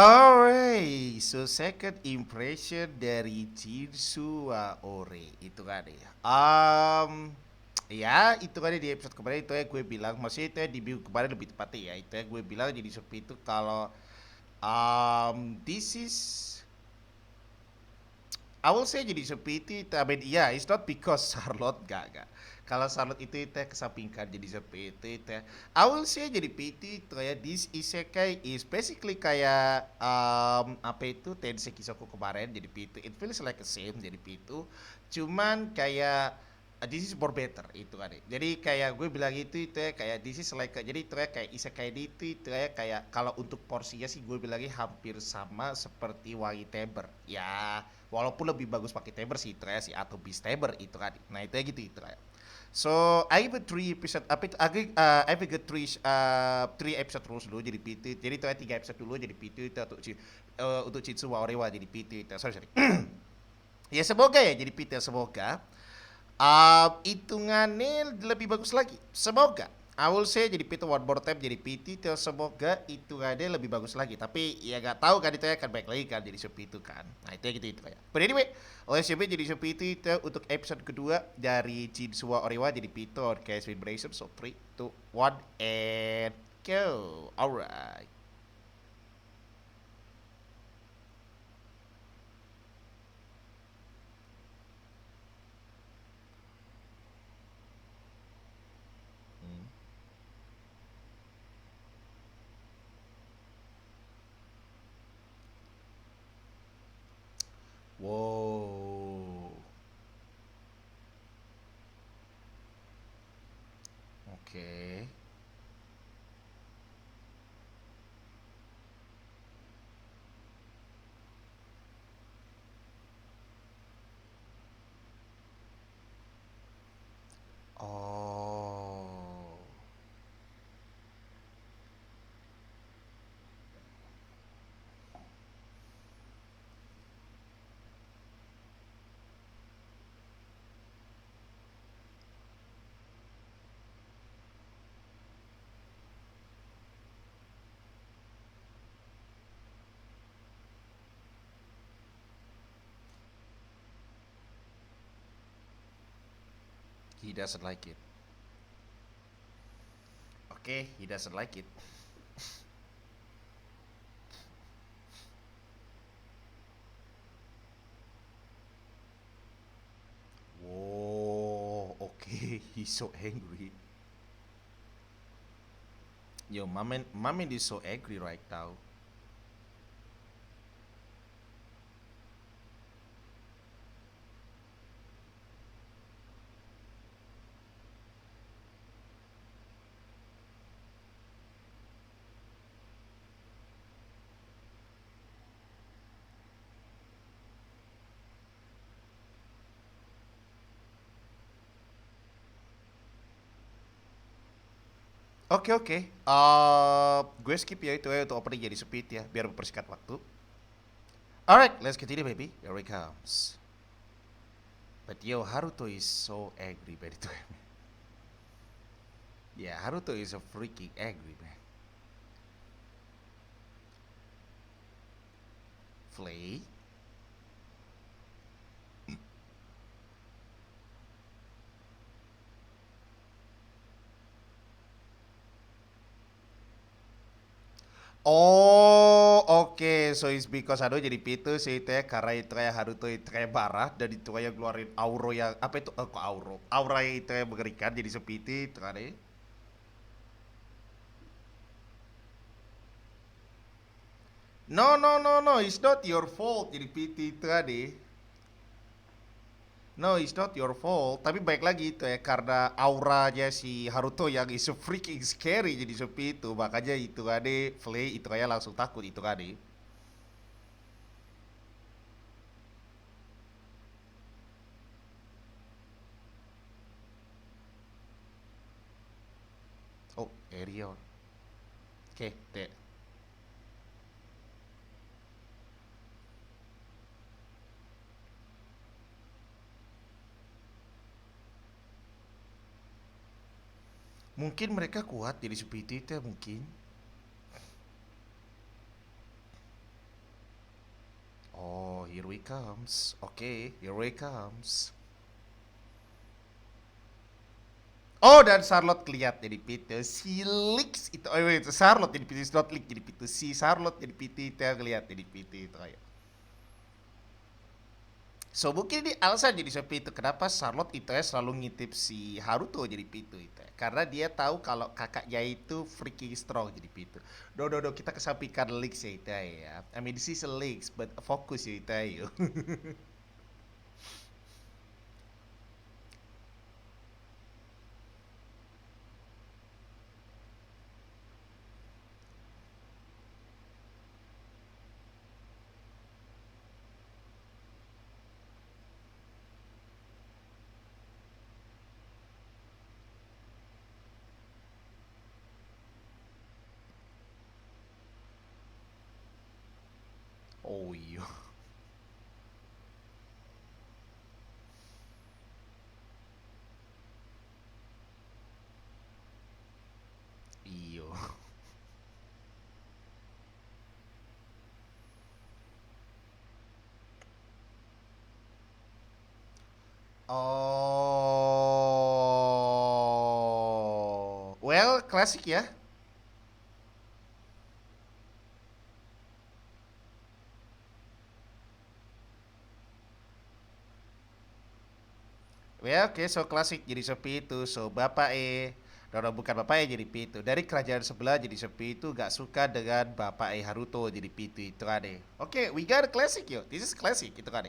Alright, so second impression dari Jinsu Ore itu kan ya. Ya itu kan di episode kemarin itu ya gue bilang, maksudnya itu ya di minggu kemarin lebih tepatnya ya itu ya gue bilang jadi seperti itu kalau this is I will say jadi seperti itu. I mean, yeah, it's not because Charlotte gak. Kalau Charlotte itu ya kesampingkan jadi seperti itu ya. I will say jadi PT itu ya. This isekai is basically kayak apa itu Tensei Kisoku kemarin jadi PT. It feels like the same jadi PT. Cuman kayak this is more better itu kan ya. Jadi kayak gue bilang itu ya kayak this is like jadi itu ya kayak isekai itu ya kayak kalau untuk porsinya sih gue bilangnya hampir sama seperti Wangi Temper. Ya, walaupun lebih bagus pakai Tabor sih itu ya si atau Beast Tabor itu kan. Nah itu ya gitu itu ya. So I have a three episode apa itu I have a good three episode rules dulu jadi PT. Jadi itu ya tiga episode dulu jadi PT itu untuk Chitsu wa Orewa jadi PT itu. Sorry sorry. Ya semoga ya jadi PT semoga hitungannya lebih bagus lagi. Semoga. I will say jadi PT one more time jadi PT till semoga hitungannya lebih bagus lagi. Tapi ya gak tahu kan itu ya akan baik lagi kan jadi seperti itu kan. Nah itu ya gitu itu kayak. But anyway, oleh sebab jadi seperti itu untuk episode kedua dari Jinsuwa Orewa jadi PT on Case Vibration. So 3, 2, 1 and go. Alright. Hmm. Wow. Oke. Okay. Oh. He doesn't like it. Okay, he doesn't like it. Whoa, okay, he's so angry. Yo, Mamen is so angry right now. Oke oke. Gue skip ya itu ya untuk opening jadi speed ya, biar mempersingkat waktu. Alright, let's continue baby. Here it comes. But yo, Haruto is so angry by the way. Yeah, Haruto is a freaking angry man. Flay. Oh, oke. So it's because jadi pitu sih itu ya karena itu ya Haruto itu kayak marah dan itu kayak keluarin auro yang apa itu kok auro aura yang itu yang mengerikan jadi seperti itu kan ya. No no no no, it's not your fault jadi PT itu tadi. No, it's not your fault. Tapi baik lagi itu ya karena auranya si Haruto yang is so freaking scary jadi seperti itu makanya itu kan Flay itu kayak langsung takut itu kan. Oh, Ariel. Oke, deh. Mungkin mereka kuat jadi seperti itu ya mungkin. here we comes. Oke, here we comes. Oh, dan Charlotte lihat jadi pintu. Si Leaks itu, oh wait, Charlotte jadi pintu, not Leaks jadi pintu. Si Charlotte jadi pintu itu yang lihat jadi pintu itu kayak. So mungkin ini alasan jadi seperti itu kenapa Charlotte itu ya selalu ngintip si Haruto jadi pintu itu ya. Karena dia tahu kalau kakaknya itu freaking strong jadi pintu. No, kita kesampingkan Leaks ya itu ya. I mean this is a Leaks but fokus ya itu ya. Oh iya. Iya. Oh. Well, klasik ya. Ya oke, so klasik jadi sepi itu. So bapak bukan bapak jadi Pitu. Dari kerajaan sebelah jadi sepi itu gak suka dengan bapak Haruto jadi Pitu itu kan Oke, we got a classic yo. This is classic itu kan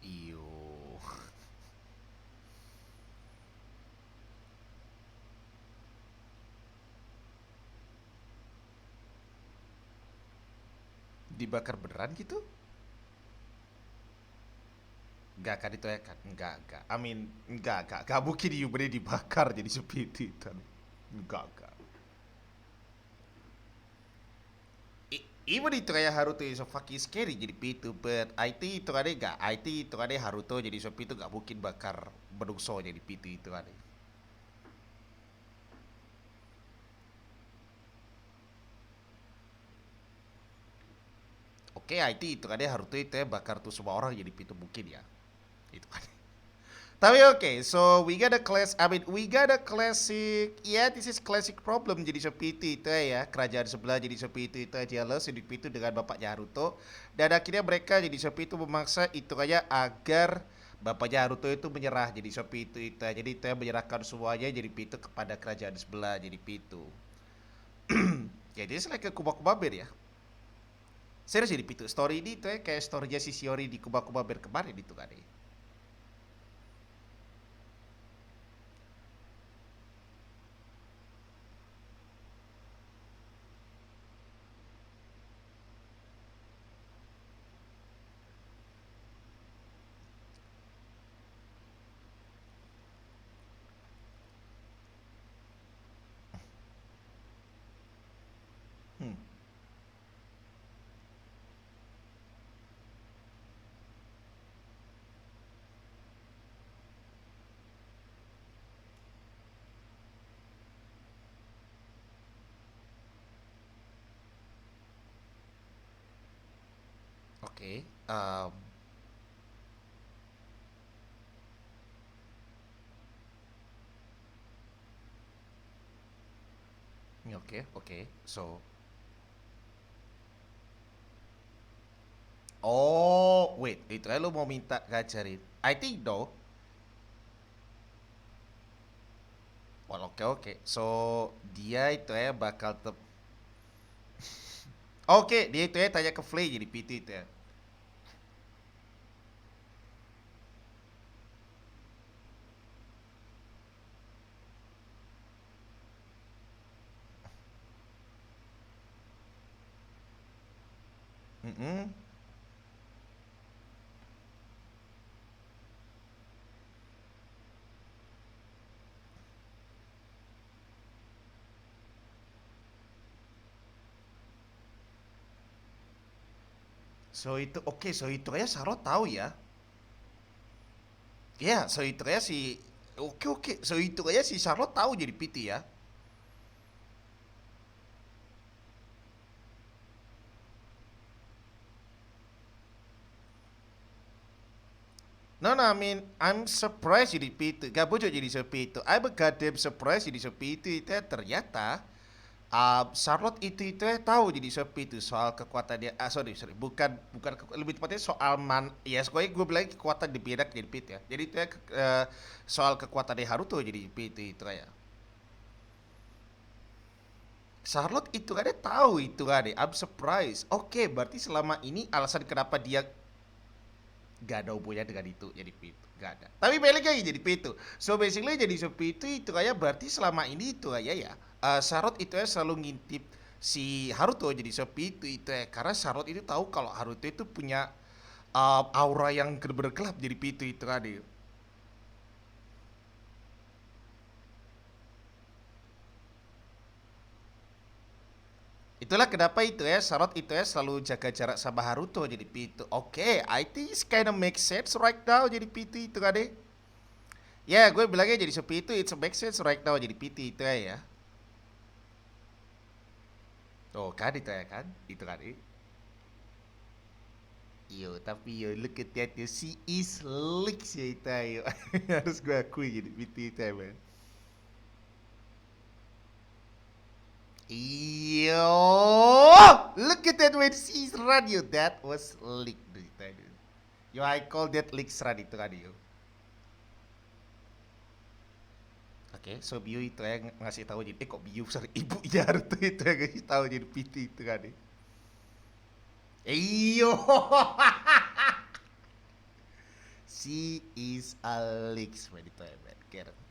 Iyo. Dibakar beneran gitu? Enggak kan itu ya kan? Enggak. I mean, enggak mungkin Yubere dibakar jadi seperti itu. Enggak. Even itu kayak Haruto is so fucking scary jadi Pitu, but IT itu kan enggak. IT itu kan Haruto jadi seperti itu enggak mungkin bakar menungso jadi Pitu itu kan Oke, IT itu kan Haruto itu ya bakar tuh semua orang jadi Pitu mungkin ya. Itu kan. Tapi oke, so we got a classic, yeah, this is classic problem jadi seperti itu ya, kerajaan sebelah jadi seperti itu jealous hidup itu dengan bapaknya Haruto, dan akhirnya mereka jadi seperti itu memaksa itu kayak agar bapaknya Haruto itu menyerah jadi seperti itu, jadi itu ya menyerahkan semuanya jadi itu kepada kerajaan sebelah jadi itu. Jadi selain ke Kuba-Kuba Bear ya. Serius jadi itu story ini tuh ya kayak storynya si Shiori di Kuba-Kuba Bear kemarin itu kan ya. Hmm, oke. Oke. So, oh, wait, itu ya lu mau minta ngajarin. I think no. Well, oke. So, dia itu ya bakal Oke, dia itu ya tanya ke Flay jadi PT itu ya. Mm-mm. So itu ya Charlotte tahu ya. Ya, so itu ya si oke, so itu ya si Charlotte tahu jadi PT ya. No, no, I mean, I'm surprised jadi PT. Gak bocor jadi seperti itu. I'm a goddamn surprised jadi seperti itu. Ternyata Charlotte itu ya tahu jadi seperti itu soal kekuatan dia. Sorry, lebih tepatnya soal ya sekolah gue bilang kekuatan di beda jadi PT ya. Jadi itu ya soal kekuatan dia Haruto jadi PT itu ya. Charlotte itu kan dia tahu itu kan deh. I'm surprised. Oke, berarti selama ini alasan kenapa dia gak ada hubungannya dengan itu jadi Pitu, gak ada. Tapi balik lagi jadi Pitu. So basically jadi so Pitu itu kayak berarti selama ini itu kayak ya Charlotte itu ya selalu ngintip si Haruto jadi so Pitu itu ya karena Charlotte itu tahu kalau Haruto itu punya aura yang bergelap jadi Pitu itu kan. Itulah kenapa itu ya Charlotte itu ya selalu jaga jarak sama Haruto jadi Pitu. Oke, I think it's kinda make sense right now jadi Pitu itu kan deh. Ya, gue bilangnya jadi seperti itu, it's a make sense right now jadi PT itu ya. Oh kan itu ya kan, itu kan. Yo, tapi yo look at that, yo, she is licks ya itu yo. Harus gue akui jadi PT itu ya, man. Yo, look at that when she's run yo, that was lick dude. Yo, I call that licks run itu kan yo. Oke, so Bio itu ya ngasih tahu jadi kok Bio sorry ibu Yaruto itu yang ngasih tahu jadi PT itu kan. Iyo. She is a leaks man itu ya man, guarantee.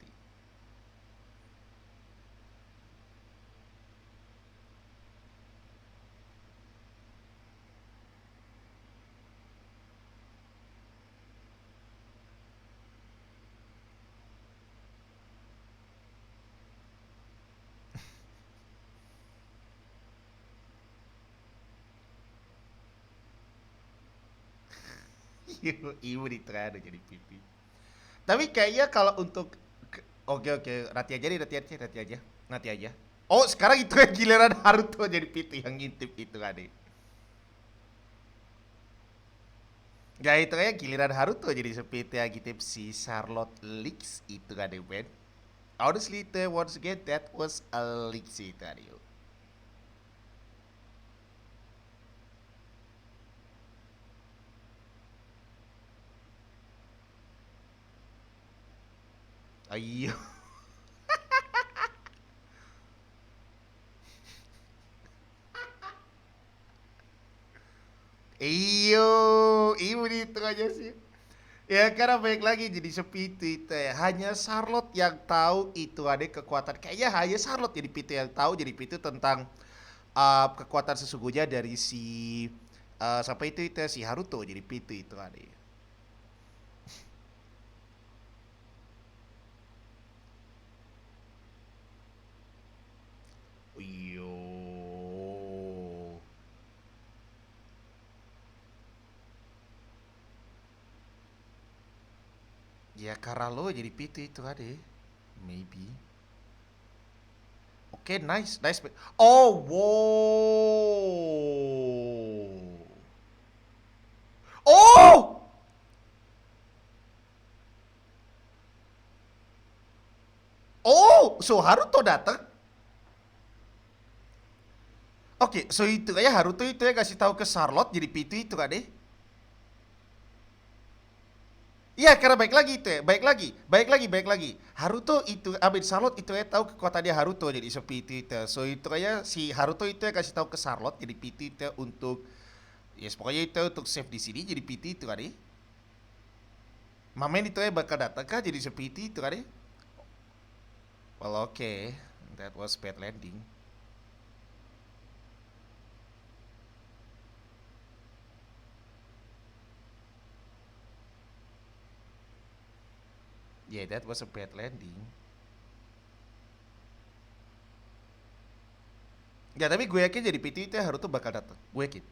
Ibu itu ada jadi PT. Tapi kayaknya kalau untuk oke, nanti aja, nanti aja. Oh sekarang itu yang giliran Haruto jadi PT yang ngintip itu kan. Gak itu kayak giliran Haruto jadi PT yang ngintip si Charlotte Leaks itu kan Ben. Honestly, once again that was a leak sih tadi. Ayo. Iyo, ibu itu aja sih. Ya karena baik lagi jadi seperti itu ya. Hanya Charlotte yang tahu itu ada kekuatan. Kayaknya hanya Charlotte jadi PT yang tahu jadi PT tentang kekuatan sesungguhnya dari si siapa itu ya, si Haruto jadi PT itu ada. Iyo. Ya karena lo jadi PT itu ada. Maybe. Oke, nice. Oh, wow. Oh! Oh, so Haruto datang. Oke, so itu kayak Haruto itu ya kasih tahu ke Charlotte jadi PT itu kan deh. Iya, karena baik lagi. Haruto itu, Charlotte itu ya tahu kekuatannya Haruto jadi seperti itu. So itu kayak si Haruto itu ya kasih tahu ke Charlotte jadi PT itu untuk, yes pokoknya itu untuk save di sini jadi PT itu kan deh. Mamen itu ya bakal datang kan jadi seperti itu kan deh. Well, okay, that was bad landing. Yeah, that was a bad landing. Ya, tapi gue yakin jadi PT itu ya Haruto bakal datang. Gue yakin.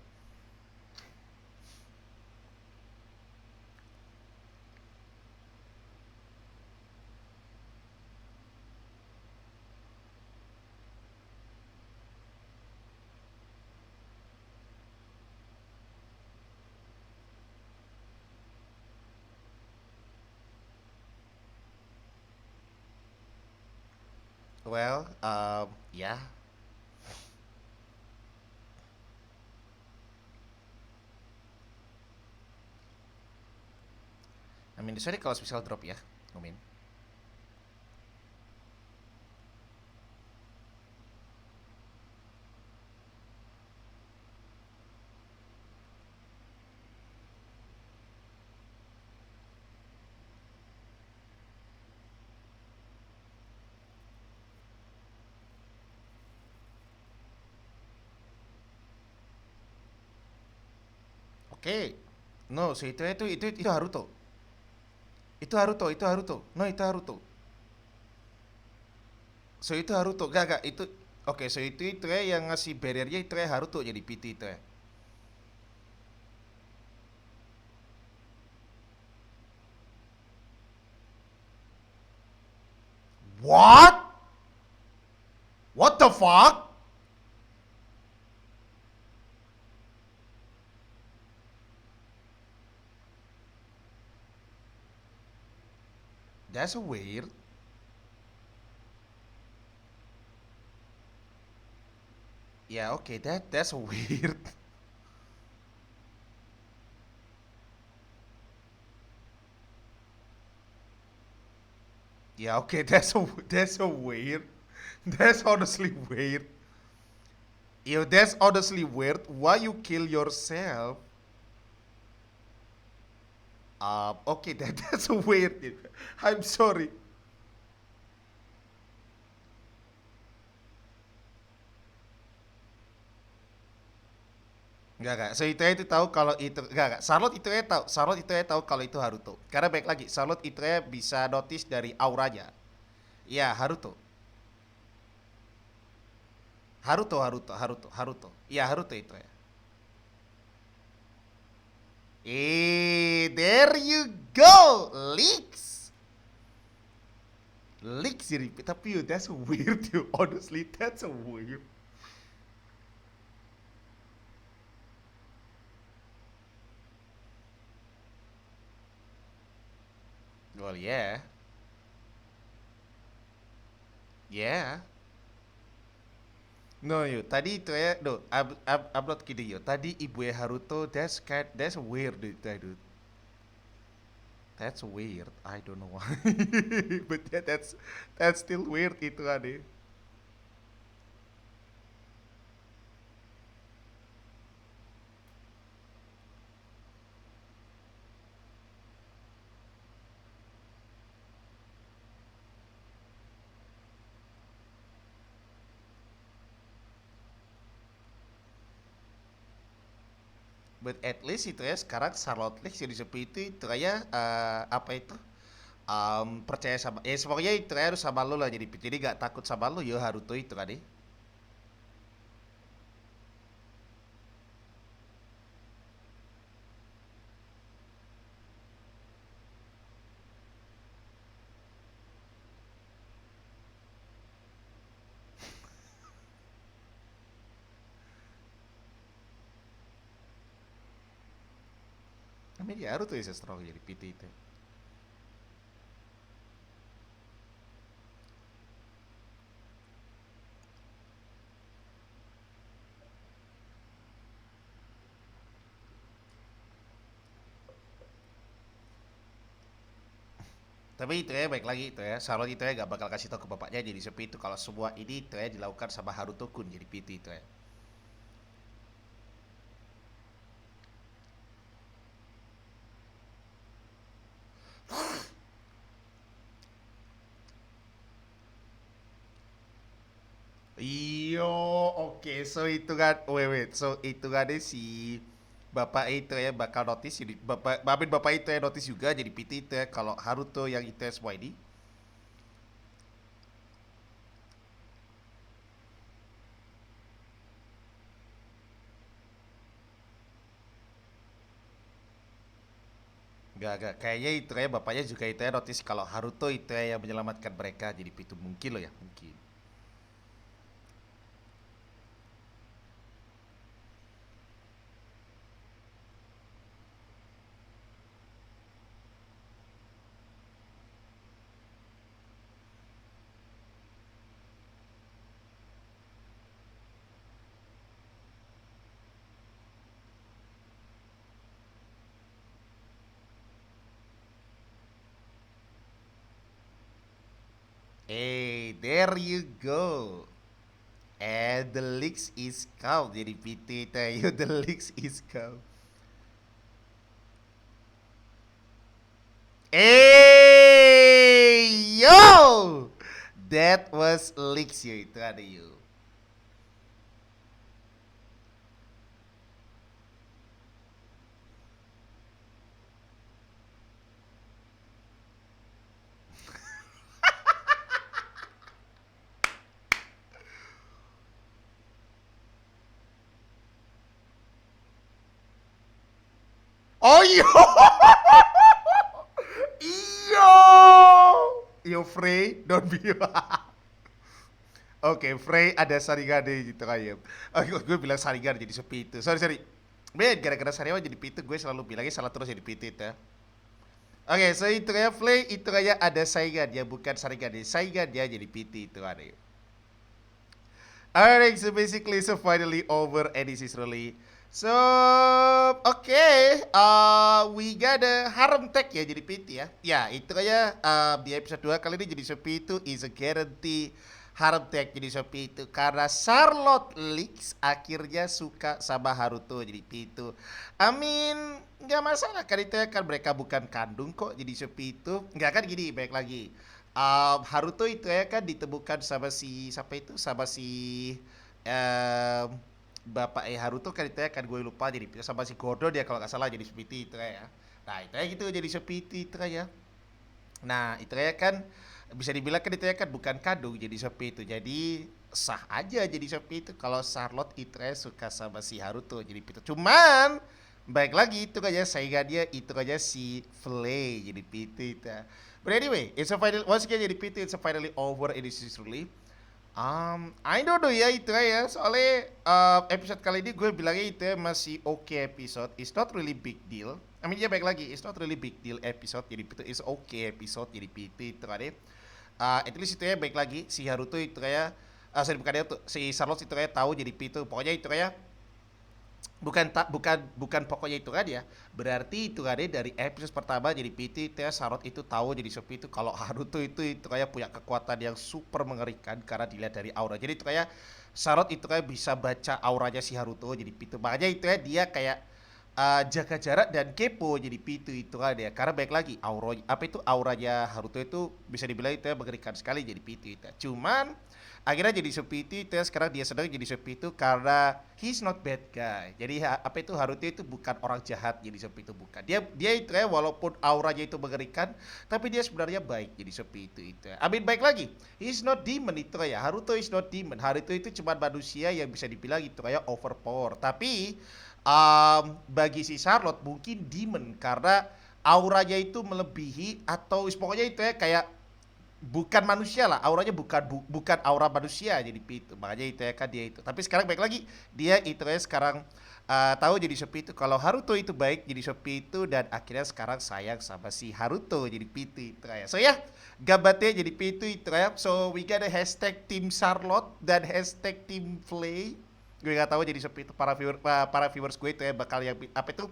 Well, yeah. I mean, sorry kalau spesial drop ya, Umin. Oke. Okay. No, so itu Haruto. Itu Haruto, itu Haruto. No, itu Haruto. So itu Haruto, gak itu. Oke, so itu ya yang ngasih barriernya itu ya Haruto jadi PT itu ya. What? What the fuck? That's weird. Yeah, okay, that's weird. Yeah, okay, that's a weird. That's honestly weird. Yo, that's honestly weird. Why you kill yourself? Okay, that's weird. I'm sorry. Enggak. So itu tahu kalau itu enggak. Charlotte itu tahu. Charlotte itu tahu kalau itu Haruto. Karena baik lagi, Charlotte itu bisa notice dari auranya. Ya, Haruto. Haruto. Ya, Haruto itu ya. There you go. Leaks. Leaks jadi tapi that's weird you. Honestly, that's weird. Well, yeah. Yeah. No, yo. Tadi itu no, upload gini yo. Tadi ibu Haruto, that's weird, dude. That's weird. I don't know why. But yeah, that's still weird itu ade. But at least itu ya sekarang Charlotte Lex jadi seperti itu ya apa itu percaya sama pokoknya itu ya harus sama lo lah jadi gak takut sama lo yo Haruto itu kan deh. I mean ya Haruto is strong jadi PT itu. Tapi itu ya baik lagi itu ya Charlotte itu ya gak bakal kasih tau ke bapaknya jadi seperti itu kalau semua ini itu ya dilakukan sama Haruto Kun jadi PT itu ya. Iyo, oke, so itu kan, wait, so itu kan si bapak itu ya bakal notice, jadi bapak itu ya notice juga jadi PT itu ya kalau Haruto yang itu ya semua ini, gak, kayaknya itu ya bapaknya juga itu ya notice kalau Haruto itu ya yang menyelamatkan mereka, jadi itu mungkin loh ya, mungkin. Hey, there you go. And the leaks is calm. Jadi PT tayo, the leaks is calm. Hey, yo! That was leaks yo, itu ada yo. Oh, yo! Yo! Yo, Frey, don't be... Oke, Frey ada Sarigade gitu kayak. Oh, gue bilang Sarigade jadi sepi itu. Sorry, sorry. Ben, gara-gara Sarigade jadi pitu, gue selalu bilangnya salah terus jadi pitu itu. Oke, so itu kayak Frey, itu kayak ada Saigan, ya bukan Sarigade. Saigan dia jadi pitu itu ada. Alright, so basically, so finally over, and this is really... So, okay, we got a harem tag ya jadi PT ya. Ya, itu kayak di episode 2 kali ini jadi sepi itu is a guarantee harem tag jadi sepi itu karena Charlotte Leaks akhirnya suka sama Haruto jadi itu. I mean, nggak masalah kan itu ya kan mereka bukan kandung kok jadi sepi itu. Nggak kan gini, baik lagi. Haruto itu ya kan ditemukan sama si siapa itu sama si em, Bapak Haruto kan itu ya kan gue lupa jadi sama si Gordo dia kalau nggak salah jadi seperti itu ya. Nah itu ya gitu jadi seperti itu ya. Nah itu ya kan bisa dibilang kan itu ya kan bukan kandung jadi seperti itu. Jadi sah aja jadi seperti itu kalau Charlotte itu ya suka sama si Haruto jadi itu. Cuman baik lagi itu aja saya dia itu aja si Flay jadi PT itu. But anyway, it's a final once again jadi PT it's a finally over it is really. I don't know ya itu ya. Soalnya episode kali ini gue bilangnya itu ya masih oke episode. It's not really big deal. I mean ya baik lagi, it's not really big deal episode. Jadi itu is okay episode. Jadi PT itu kan ya. At least itu ya baik lagi si Haruto itu kayak sorry bukan dia tuh si Charlotte itu kayak tahu jadi PT. Pokoknya itu kayak bukan pokoknya itu kan ya. Berarti itu kan ya dari episode pertama jadi PT itu ya Charlotte itu tahu jadi seperti itu kalau Haruto itu kayak punya kekuatan yang super mengerikan karena dilihat dari aura. Jadi itu kayak Charlotte itu kayak bisa baca auranya si Haruto jadi PT. Makanya itu ya dia kayak jaga jarak dan kepo jadi PT itu kan ya. Karena baik lagi aura apa itu auranya Haruto itu bisa dibilang itu ya mengerikan sekali jadi PT itu. Cuman akhirnya jadi seperti itu ya, sekarang dia sedang jadi seperti itu karena he's not bad guy. Jadi apa itu Haruto itu bukan orang jahat jadi seperti itu bukan. Dia itu ya walaupun auranya itu mengerikan tapi dia sebenarnya baik jadi seperti itu ya. I mean baik lagi. He's not demon itu ya. Haruto is not demon. Haruto itu cuma manusia yang bisa dibilang itu kayak overpower. Tapi bagi si Charlotte mungkin demon karena auranya itu melebihi atau pokoknya itu ya kayak bukan manusia lah auranya bukan aura manusia jadi itu makanya itu ya kan dia itu tapi sekarang baik lagi dia itu ya sekarang tahu jadi seperti itu kalau Haruto itu baik jadi seperti itu dan akhirnya sekarang sayang sama si Haruto jadi PT itu ya so ya gambarnya jadi PT itu ya so we got a hashtag Team Charlotte dan hashtag Team Flay gue nggak tahu jadi seperti itu para viewers gue itu ya bakal yang apa itu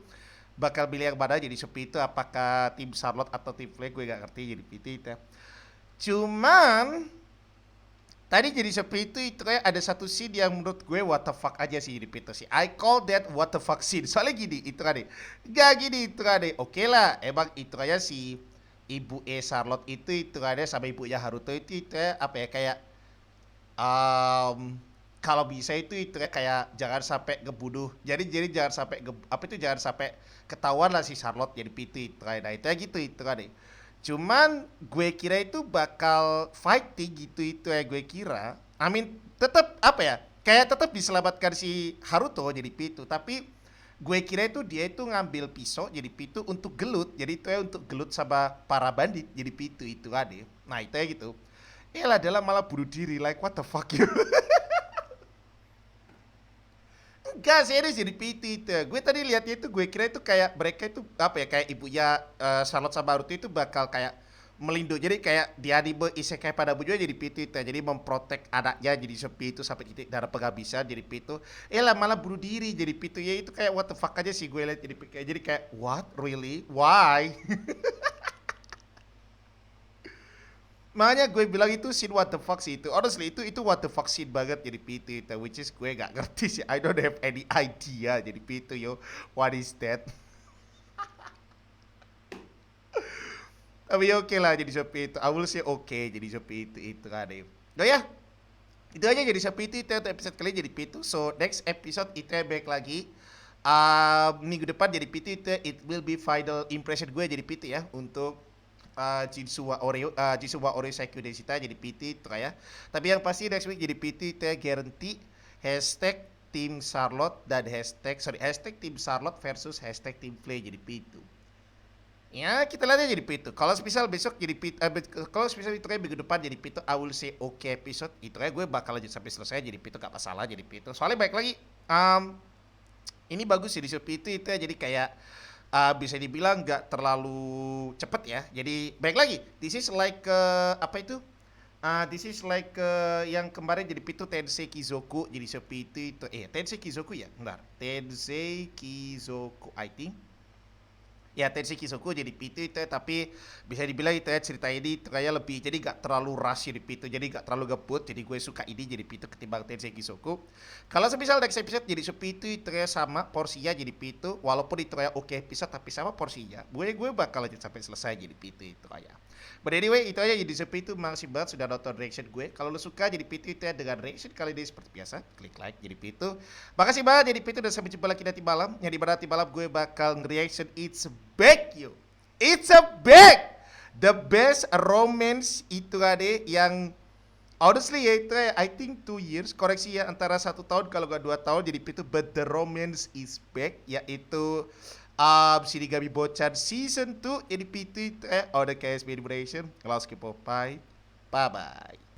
bakal pilih yang mana jadi seperti itu apakah tim Charlotte atau tim Flay gue nggak ngerti jadi PT itu ya. Cuman tadi jadi seperti itu kayak ada satu scene yang menurut gue what the fuck aja sih di itu sih. I call that what the fuck scene. Soalnya gini, itu kan deh. Gak gini itu kan deh. Oke lah, emang itu kayak si ibu Charlotte itu kan deh sama ibunya Haruto itu ya, apa ya kayak um, kalau bisa itu ya kayak jangan sampai ngebunuh. Jadi jangan sampai apa itu jangan sampai ketahuan lah si Charlotte jadi PT itu kan. Nah, itu ya gitu itu kan deh. Cuman gue kira itu bakal fighting gitu itu ya gue kira. I mean tetap apa ya? Kayak tetap diselamatkan si Haruto jadi Pitu, tapi gue kira itu dia itu ngambil pisau jadi Pitu untuk gelut. Jadi itu ya untuk gelut sama para bandit jadi Pitu itu ada. Nah, itu ya gitu. Lah dalam malah bunuh diri like what the fuck you. Enggak, serius jadi PT itu. Gue tadi lihatnya itu gue kira itu kayak mereka itu apa ya kayak ibunya Charlotte sama Naruto itu bakal kayak melindungi jadi kayak di anime isekai pada bujurnya jadi PT itu jadi memprotek anaknya jadi sepi itu sampai titik darah penghabisan jadi PT lah malah bunuh diri jadi PT ya itu kayak what the fuck aja sih gue lihat jadi kayak what really why Makanya gue bilang itu scene what the fuck sih itu. Honestly itu what the fuck scene banget jadi PT itu, which is gue gak ngerti sih. I don't have any idea jadi PT yo. What is that? Tapi oke lah jadi Shopee itu. I will say oke jadi Shopee itu kan deh. Nah ya, itu aja jadi Shopee itu episode kali jadi P2. So next episode itu back lagi. Minggu depan jadi PT itu it will be final impression gue jadi PT ya untuk Jinsuwa Oreo Seikyu Deshita jadi PT itu ya. Tapi yang pasti next week jadi PT itu guarantee hashtag Team Charlotte dan hashtag Team Charlotte versus hashtag Team Play jadi P2. Ya kita lihat aja jadi P2. Kalau misal besok jadi P2, kalau misal itu kayak minggu depan jadi P2, I will say oke episode itu kayak gue bakal lanjut sampai selesai jadi P2 gak masalah jadi P2. Soalnya baik lagi, ini bagus sih di Shopee itu ya jadi kayak bisa dibilang nggak terlalu cepet ya. Jadi baik lagi, this is like apa itu? This is like yang kemarin jadi P2 Tensei Kizoku jadi Shopee itu Tensei Kizoku ya, bentar, Tensei Kizoku I think. Ya Tensei Kizoku jadi P2 itu tapi bisa dibilang itu ya cerita ini kayak lebih jadi gak terlalu rush jadi P2 jadi gak terlalu gebut jadi gue suka ini jadi P2 ketimbang Tensei Kizoku. Kalau semisal next episode jadi P2 itu kayak sama porsinya jadi P2 walaupun itu kayak oke episode tapi sama porsinya gue bakal lanjut sampai selesai jadi P2 itu kayak. But anyway itu aja jadi P2 makasih banget sudah nonton reaction gue. Kalau lo suka jadi P2 itu ya dengan reaction kali ini seperti biasa klik like jadi P2. Makasih banget jadi P2 dan sampai jumpa lagi nanti malam. Yang dimana nanti malam gue bakal nge-reaction It's Back yo. It's a back. The best romance itu ada yang honestly ya itu I think 2 years koreksi ya antara 1 tahun kalau gak 2 tahun jadi P2 but the romance is back yaitu Shinigami Bochan season 2 jadi P2 itu on the KSB Liberation. Kalau skip bye bye.